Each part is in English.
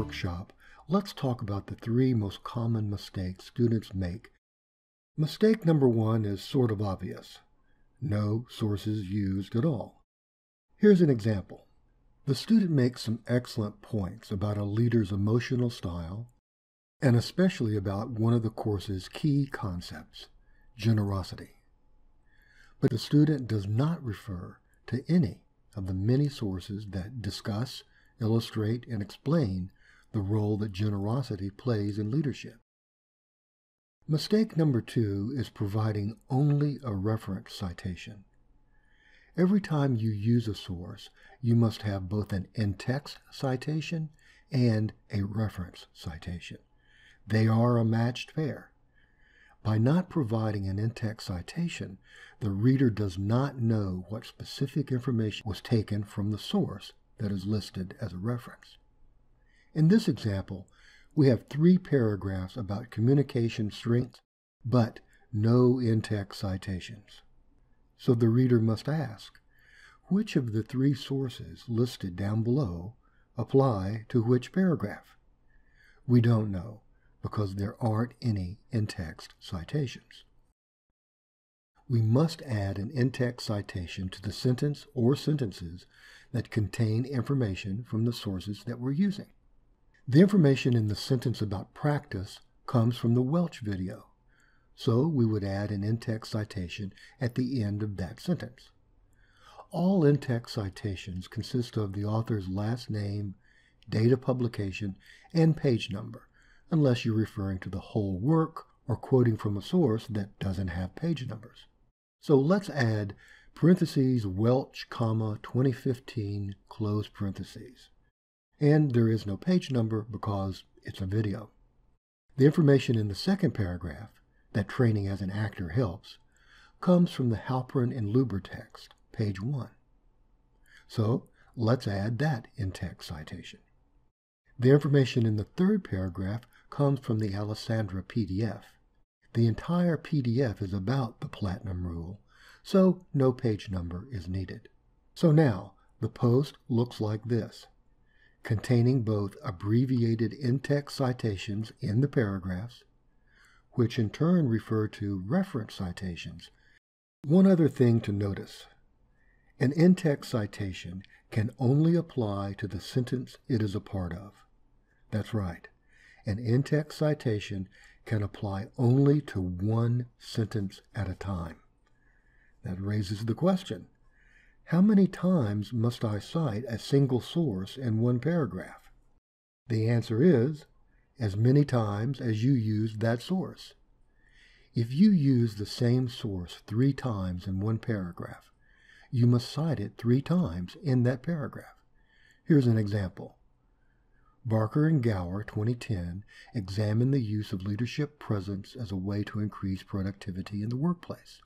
workshop, let's talk about the three most common mistakes students make. Mistake number one is sort of obvious. No sources used at all. Here's an example. The student makes some excellent points about a leader's emotional style, and especially about one of the course's key concepts, generosity. But the student does not refer to any of the many sources that discuss, illustrate, and explain the role that generosity plays in leadership. Mistake number two is providing only a reference citation. Every time you use a source, you must have both an in-text citation and a reference citation. They are a matched pair. By not providing an in-text citation, the reader does not know what specific information was taken from the source that is listed as a reference. In this example, we have 3 paragraphs about communication strength, but no in-text citations. So the reader must ask, which of the 3 sources listed down below apply to which paragraph? We don't know, because there aren't any in-text citations. We must add an in-text citation to the sentence or sentences that contain information from the sources that we're using. The information in the sentence about practice comes from the Welch video, so we would add an in-text citation at the end of that sentence. All in-text citations consist of the author's last name, date of publication, and page number, unless you're referring to the whole work or quoting from a source that doesn't have page numbers. So let's add parentheses Welch, 2015, close parentheses. And there is no page number because it's a video. The information in the second paragraph, that training as an actor helps, comes from the Halperin and Luber text, page 1. So let's add that in-text citation. The information in the third paragraph comes from the Alessandra PDF. The entire PDF is about the Platinum Rule, so no page number is needed. So now, the post looks like this, containing both abbreviated in-text citations in the paragraphs, which in turn refer to reference citations. One other thing to notice. An in-text citation can only apply to the sentence it is a part of. That's right. An in-text citation can apply only to one sentence at a time. That raises the question, how many times must I cite a single source in one paragraph? The answer is, as many times as you use that source. If you use the same source 3 times in one paragraph, you must cite it 3 times in that paragraph. Here's an example. Barker and Gower, 2010, examine the use of leadership presence as a way to increase productivity in the workplace.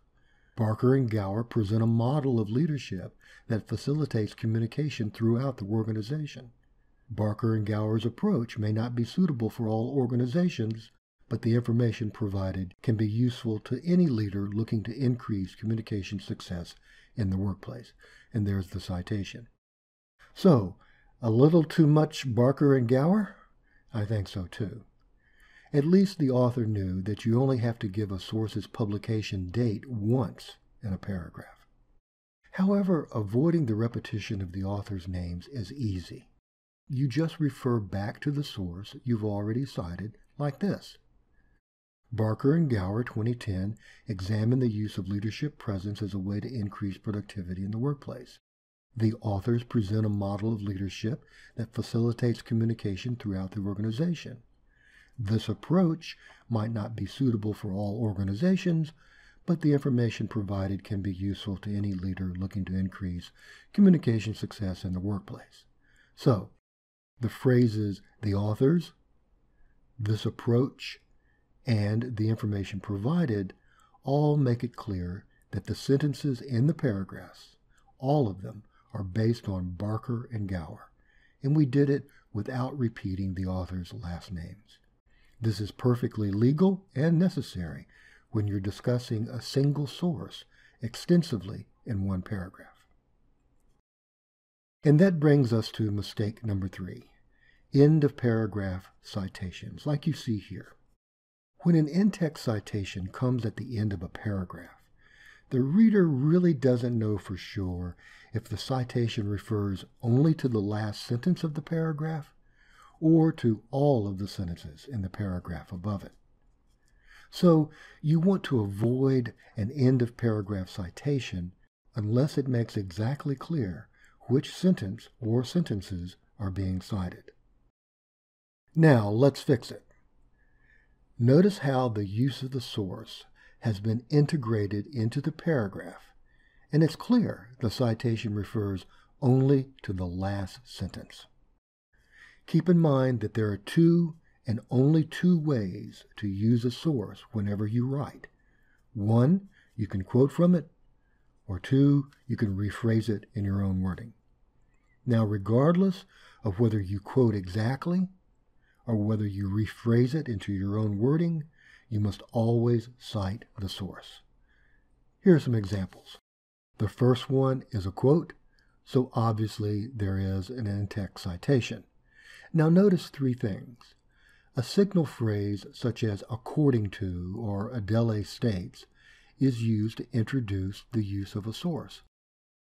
Barker and Gower present a model of leadership that facilitates communication throughout the organization. Barker and Gower's approach may not be suitable for all organizations, but the information provided can be useful to any leader looking to increase communication success in the workplace. And there's the citation. So, a little too much Barker and Gower? I think so too. At least the author knew that you only have to give a source's publication date once in a paragraph. However, avoiding the repetition of the author's names is easy. You just refer back to the source you've already cited, like this. Barker and Gower, 2010, examine the use of leadership presence as a way to increase productivity in the workplace. The authors present a model of leadership that facilitates communication throughout the organization. This approach might not be suitable for all organizations, but the information provided can be useful to any leader looking to increase communication success in the workplace. So, the phrases the authors, this approach, and the information provided all make it clear that the sentences in the paragraphs, all of them, are based on Barker and Gower, and we did it without repeating the author's last names. This is perfectly legal and necessary when you're discussing a single source extensively in one paragraph. And that brings us to mistake number 3, end of paragraph citations, like you see here. When an in-text citation comes at the end of a paragraph, the reader really doesn't know for sure if the citation refers only to the last sentence of the paragraph or to all of the sentences in the paragraph above it. So you want to avoid an end of paragraph citation unless it makes exactly clear which sentence or sentences are being cited. Now let's fix it. Notice how the use of the source has been integrated into the paragraph, and it's clear the citation refers only to the last sentence. Keep in mind that there are two and only two ways to use a source whenever you write. One, you can quote from it, or two, you can rephrase it in your own wording. Now, regardless of whether you quote exactly or whether you rephrase it into your own wording, you must always cite the source. Here are some examples. The first one is a quote, so obviously there is an in-text citation. Now notice three things. A signal phrase such as according to or Adele states is used to introduce the use of a source.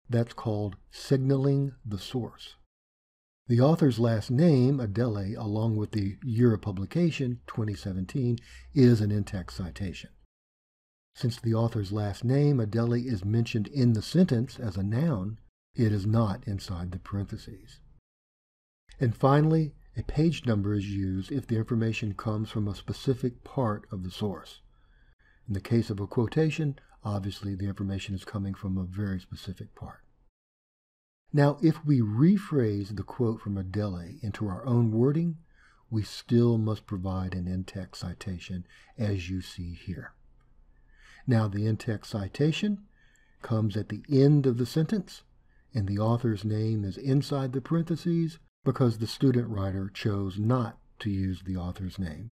That's called signaling the source. The author's last name, Adele, along with the year of publication, 2017, is an in-text citation. Since the author's last name, Adele, is mentioned in the sentence as a noun, it is not inside the parentheses. And finally, a page number is used if the information comes from a specific part of the source. In the case of a quotation, obviously the information is coming from a very specific part. Now, if we rephrase the quote from Adele into our own wording, we still must provide an in-text citation, as you see here. Now, the in-text citation comes at the end of the sentence, and the author's name is inside the parentheses because the student writer chose not to use the author's name